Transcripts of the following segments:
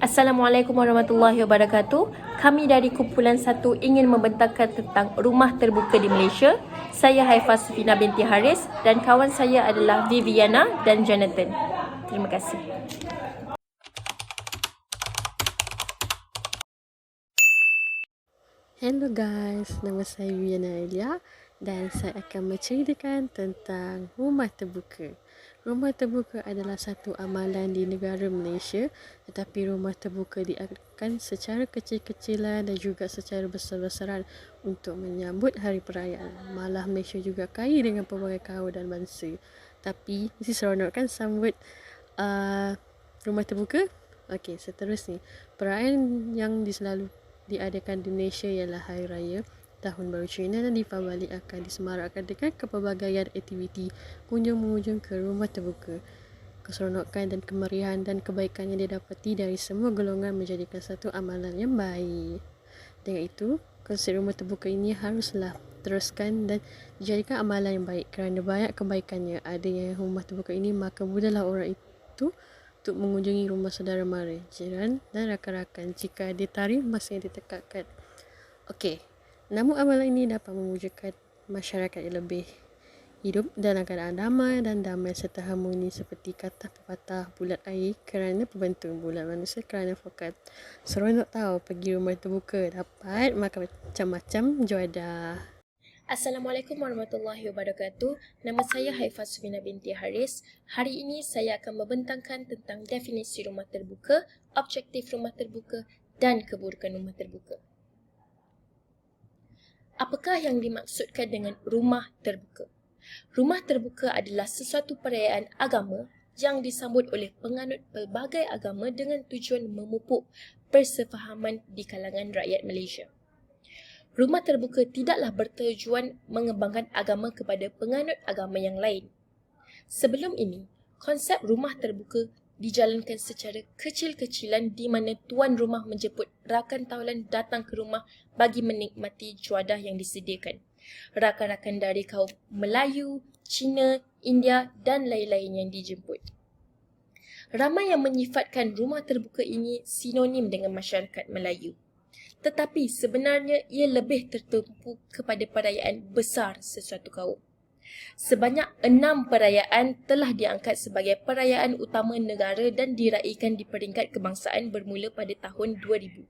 Assalamualaikum warahmatullahi wabarakatuh. Kami dari kumpulan 1 ingin membentangkan tentang rumah terbuka di Malaysia. Saya Haifah Sufina binti Haris dan kawan saya adalah Viviana dan Jonathan. Terima kasih. Hello guys, nama saya Viviana Elia dan saya akan menceritakan tentang rumah terbuka. Rumah terbuka adalah satu amalan di negara Malaysia, tetapi rumah terbuka diadakan secara kecil-kecilan dan juga secara besar-besaran untuk menyambut hari perayaan. Malah Malaysia juga kaya dengan pelbagai kaum dan bangsa. Tapi mesti seronok kan sambut rumah terbuka? Okey, seterusnya. Perayaan yang selalu diadakan di Malaysia ialah Hari Raya Tahun Baru Cina dan Deepavali akan disemarakkan dengan kepelbagaian aktiviti kunjung-mengunjung ke rumah terbuka. Keseronokan dan kemeriahan dan kebaikan yang didapati dari semua golongan menjadikan satu amalan yang baik. Dengan itu, konsep rumah terbuka ini haruslah teruskan dan dijadikan amalan yang baik kerana banyak kebaikannya. Adanya rumah terbuka ini, maka mudahlah orang itu untuk mengunjungi rumah saudara mara, jiran dan rakan-rakan jika ada tarikh masa yang ditetapkan. Okey, namun amalan ini dapat mewujudkan masyarakat yang lebih hidup dalam keadaan damai serta harmoni seperti kata pepatah bulat air kerana pembentuk, bulat manusia kerana fokat. Seronok tahu pergi rumah terbuka, dapat makan macam-macam juadah. Assalamualaikum warahmatullahi wabarakatuh. Nama saya Haifah Sufina binti Haris. Hari ini saya akan membentangkan tentang definisi rumah terbuka, objektif rumah terbuka dan keburukan rumah terbuka. Apakah yang dimaksudkan dengan rumah terbuka? Rumah terbuka adalah sesuatu perayaan agama yang disambut oleh penganut pelbagai agama dengan tujuan memupuk persefahaman di kalangan rakyat Malaysia. Rumah terbuka tidaklah bertujuan mengembangkan agama kepada penganut agama yang lain. Sebelum ini, konsep rumah terbuka dijalankan secara kecil-kecilan di mana tuan rumah menjemput rakan taulan datang ke rumah bagi menikmati juadah yang disediakan. Rakan-rakan dari kaum Melayu, Cina, India dan lain-lain yang dijemput. Ramai yang menyifatkan rumah terbuka ini sinonim dengan masyarakat Melayu. Tetapi sebenarnya ia lebih tertumpu kepada perayaan besar sesuatu kaum. Sebanyak 6 perayaan telah diangkat sebagai perayaan utama negara dan diraikan di peringkat kebangsaan bermula pada tahun 2000.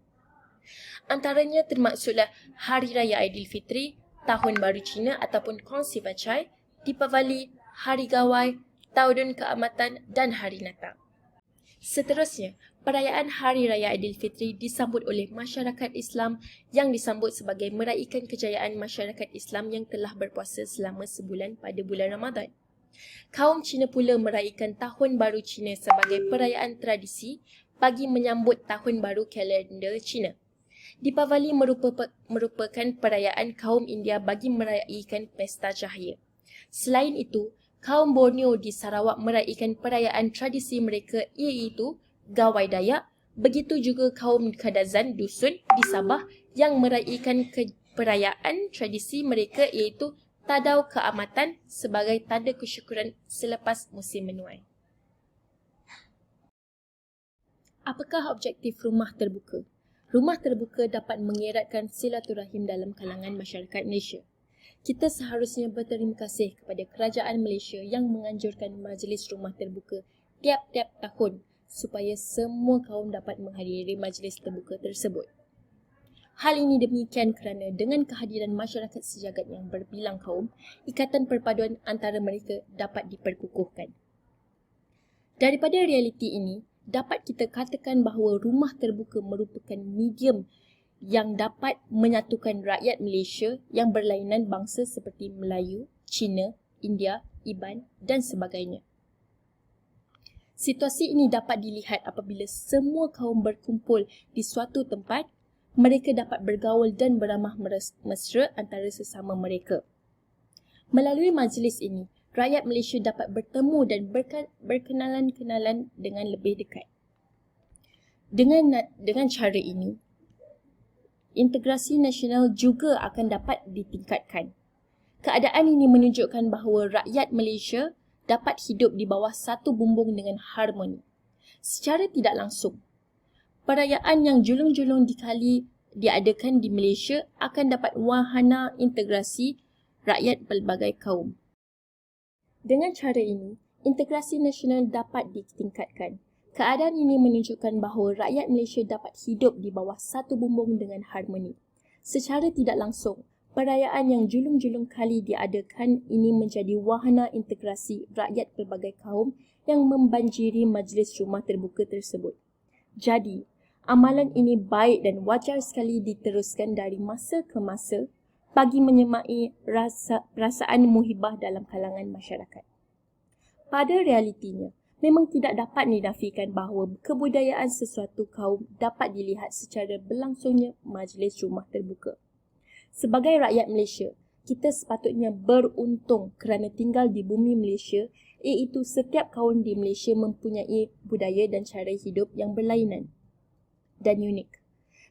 Antaranya termaksudlah Hari Raya Aidilfitri, Tahun Baru Cina ataupun Kongsi Bacai, Deepavali, Hari Gawai, Tahun Keamatan dan Hari Natal. Seterusnya, perayaan Hari Raya Aidilfitri disambut oleh masyarakat Islam yang disambut sebagai meraihkan kejayaan masyarakat Islam yang telah berpuasa selama sebulan pada bulan Ramadan. Kaum Cina pula meraihkan Tahun Baru Cina sebagai perayaan tradisi bagi menyambut Tahun Baru kalender Cina. Deepavali merupakan perayaan kaum India bagi meraihkan Pesta Cahaya. Selain itu, kaum Borneo di Sarawak meraihkan perayaan tradisi mereka iaitu Gawai Dayak. Begitu juga kaum Kadazan Dusun di Sabah yang meraihkan perayaan tradisi mereka iaitu Tadau Keamatan sebagai tanda kesyukuran selepas musim menuai. Apakah objektif rumah terbuka? Rumah terbuka dapat mengeratkan silaturahim dalam kalangan masyarakat Malaysia. Kita seharusnya berterima kasih kepada kerajaan Malaysia yang menganjurkan majlis rumah terbuka tiap-tiap tahun supaya semua kaum dapat menghadiri majlis terbuka tersebut. Hal ini demikian kerana dengan kehadiran masyarakat sejagat yang berbilang kaum, ikatan perpaduan antara mereka dapat diperkukuhkan. Daripada realiti ini, dapat kita katakan bahawa rumah terbuka merupakan medium yang dapat menyatukan rakyat Malaysia yang berlainan bangsa seperti Melayu, Cina, India, Iban dan sebagainya. Situasi ini dapat dilihat apabila semua kaum berkumpul di suatu tempat, mereka dapat bergaul dan beramah mesra antara sesama mereka. Melalui majlis ini, rakyat Malaysia dapat bertemu dan berkenalan-kenalan dengan lebih dekat. Dengan cara ini, integrasi nasional juga akan dapat ditingkatkan. Keadaan ini menunjukkan bahawa rakyat Malaysia dapat hidup di bawah satu bumbung dengan harmoni. Secara tidak langsung, perayaan yang julung-julung dikali diadakan di Malaysia akan dapat wahana integrasi rakyat pelbagai kaum. Dengan cara ini, integrasi nasional dapat ditingkatkan. Keadaan ini menunjukkan bahawa rakyat Malaysia dapat hidup di bawah satu bumbung dengan harmoni. Secara tidak langsung, perayaan yang julung-julung kali diadakan ini menjadi wahana integrasi rakyat pelbagai kaum yang membanjiri majlis rumah terbuka tersebut. Jadi, amalan ini baik dan wajar sekali diteruskan dari masa ke masa bagi menyemai perasaan muhibah dalam kalangan masyarakat. Pada realitinya, memang tidak dapat dinafikan bahawa kebudayaan sesuatu kaum dapat dilihat secara berlangsungnya majlis rumah terbuka. Sebagai rakyat Malaysia, kita sepatutnya beruntung kerana tinggal di bumi Malaysia, iaitu setiap kaum di Malaysia mempunyai budaya dan cara hidup yang berlainan dan unik.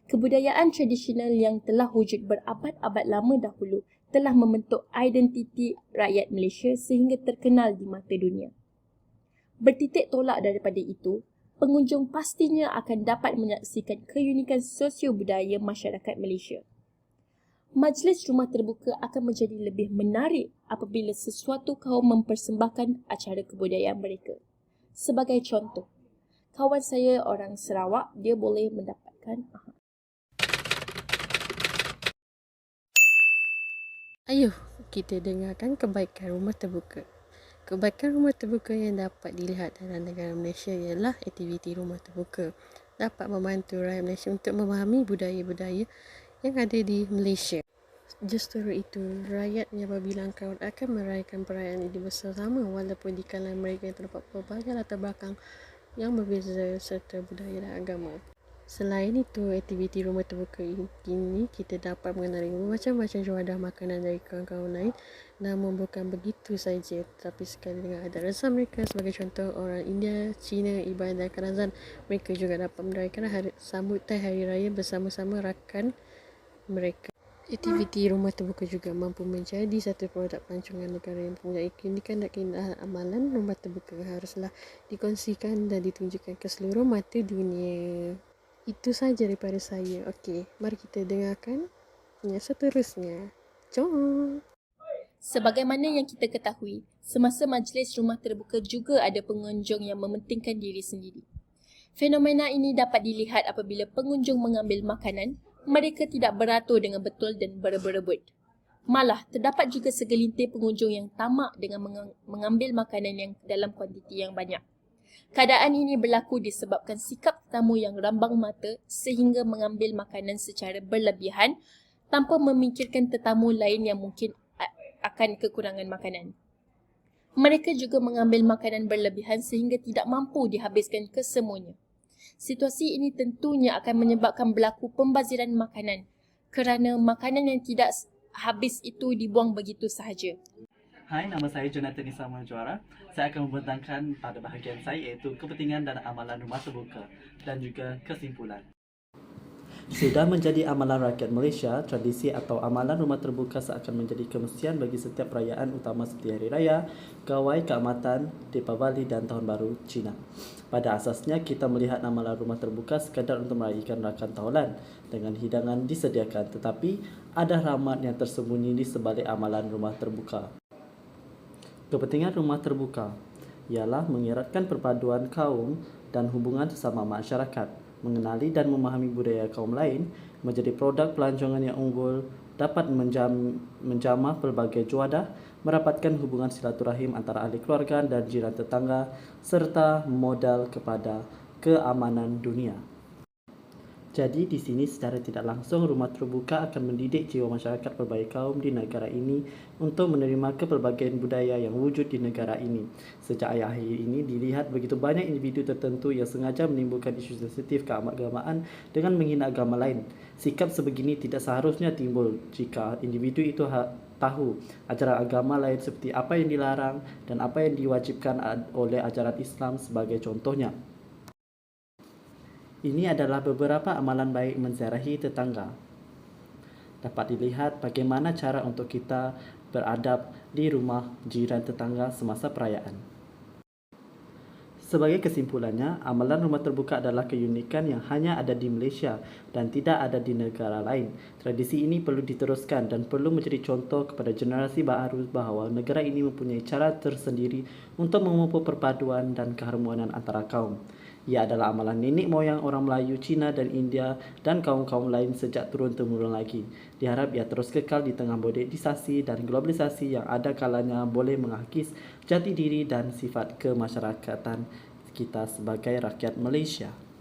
Kebudayaan tradisional yang telah wujud berabad-abad lama dahulu telah membentuk identiti rakyat Malaysia sehingga terkenal di mata dunia. Bertitik tolak daripada itu, pengunjung pastinya akan dapat menyaksikan keunikan sosio-budaya masyarakat Malaysia. Majlis rumah terbuka akan menjadi lebih menarik apabila sesuatu kaum mempersembahkan acara kebudayaan mereka. Sebagai contoh, kawan saya orang Sarawak, dia boleh mendapatkan Ayuh, kita dengarkan kebaikan rumah terbuka. Kebaikan rumah terbuka yang dapat dilihat dalam negara Malaysia ialah aktiviti rumah terbuka. Dapat membantu rakyat Malaysia untuk memahami budaya-budaya yang ada di Malaysia. Justru itu, rakyat yang berbilang kaum akan merayakan perayaan ini bersama walaupun di kalangan mereka yang terdapat pelbagai latar belakang yang berbeza serta budaya dan agama. Selain itu, aktiviti rumah terbuka ini kita dapat mengenali macam-macam juadah makanan dari kaum-kaum lain, namun bukan begitu saja, tetapi sekali dengan adat resam mereka. Sebagai contoh, orang India, Cina, Iban dan Karazan, mereka juga dapat merayakan sambutan hari raya bersama-sama rakan mereka. Aktiviti rumah terbuka juga mampu menjadi satu produk pelancongan negara yang mempunyai keunikan dan keindahan. Amalan rumah terbuka haruslah dikongsikan dan ditunjukkan ke seluruh mata dunia. Itu saja daripada saya. Okey, mari kita dengarkan yang seterusnya. Jom! Sebagaimana yang kita ketahui, semasa majlis rumah terbuka juga ada pengunjung yang mementingkan diri sendiri. Fenomena ini dapat dilihat apabila pengunjung mengambil makanan, mereka tidak beratur dengan betul dan berebut-rebut. Malah, terdapat juga segelintir pengunjung yang tamak dengan mengambil makanan yang dalam kuantiti yang banyak. Keadaan ini berlaku disebabkan sikap tetamu yang rambang mata sehingga mengambil makanan secara berlebihan tanpa memikirkan tetamu lain yang mungkin akan kekurangan makanan. Mereka juga mengambil makanan berlebihan sehingga tidak mampu dihabiskan kesemuanya. Situasi ini tentunya akan menyebabkan berlaku pembaziran makanan kerana makanan yang tidak habis itu dibuang begitu sahaja. Hai, nama saya Jonathan Isama Juara. Saya akan membentangkan pada bahagian saya iaitu kepentingan dan amalan rumah terbuka dan juga kesimpulan. Sudah menjadi amalan rakyat Malaysia, tradisi atau amalan rumah terbuka seakan menjadi kemestian bagi setiap perayaan utama seperti Hari Raya, Gawai Keamatan, Deepavali dan Tahun Baru Cina. Pada asasnya, kita melihat amalan rumah terbuka sekadar untuk meraihkan rakan tahunan dengan hidangan disediakan, tetapi ada rahmat yang tersembunyi di sebalik amalan rumah terbuka. Kepentingan rumah terbuka ialah mengeratkan perpaduan kaum dan hubungan sesama masyarakat, mengenali dan memahami budaya kaum lain, menjadi produk pelancongan yang unggul, dapat menjamah pelbagai juadah, merapatkan hubungan silaturahim antara ahli keluarga dan jiran tetangga, serta modal kepada keamanan dunia. Jadi di sini secara tidak langsung rumah terbuka akan mendidik jiwa masyarakat pelbagai kaum di negara ini untuk menerima kepelbagaian budaya yang wujud di negara ini. Sejak akhir ini dilihat begitu banyak individu tertentu yang sengaja menimbulkan isu sensitif keagamaan dengan menghina agama lain. Sikap sebegini tidak seharusnya timbul jika individu itu tahu ajaran agama lain seperti apa yang dilarang dan apa yang diwajibkan oleh ajaran Islam sebagai contohnya. Ini adalah beberapa amalan baik menziarahi tetangga. Dapat dilihat bagaimana cara untuk kita beradab di rumah jiran tetangga semasa perayaan. Sebagai kesimpulannya, amalan rumah terbuka adalah keunikan yang hanya ada di Malaysia dan tidak ada di negara lain. Tradisi ini perlu diteruskan dan perlu menjadi contoh kepada generasi baru bahawa negara ini mempunyai cara tersendiri untuk memupuk perpaduan dan keharmonian antara kaum. Ia adalah amalan nenek moyang orang Melayu, Cina dan India dan kaum-kaum lain sejak turun-temurun lagi. Diharap ia terus kekal di tengah modernisasi dan globalisasi yang ada kalanya boleh mengakis jati diri dan sifat kemasyarakatan kita sebagai rakyat Malaysia.